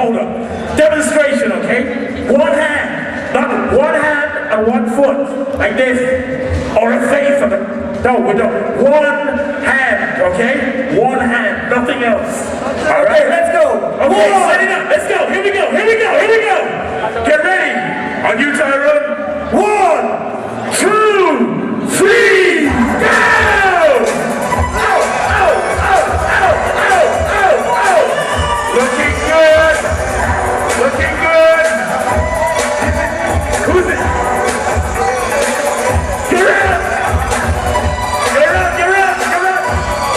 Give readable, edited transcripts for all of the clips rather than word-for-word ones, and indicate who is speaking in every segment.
Speaker 1: hold up. Demonstration, okay? One hand, not one hand and 1 foot, like this, or a face of it. No, we don't. One hand, okay? One hand, nothing else. All right, let's go. Okay, set it up. Let's go. Here we go. Here we go. Here we go. Get ready. On you, Tyrone. 1, 2, 3, go! Looking good. Looking good. Who's it? You're out. You're out. You're out. You're out.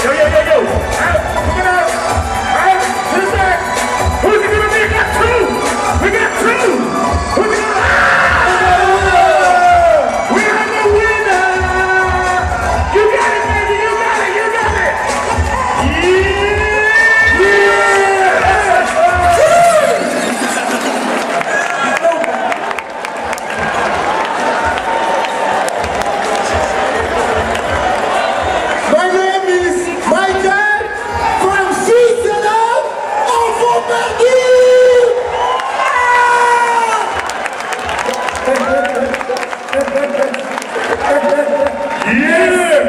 Speaker 1: Yo, yo, yo, yo. Out. Get out. Out. To the side. Who's it gonna be? We got 2. We got 2. Who's it gonna be? We have a winner. You got it, baby. You got it. You got it.
Speaker 2: My name is Michael from Switzerland, enfant perdu!
Speaker 1: Yeah!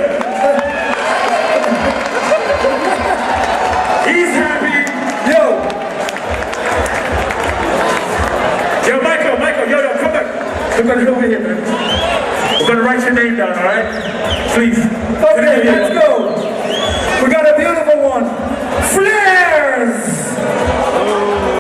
Speaker 1: He's happy. Yo! Yo, Michael, yo, come back. Look over here, man. We're gonna write your name down, all right? Please.
Speaker 2: Okay, let's go. We got a beautiful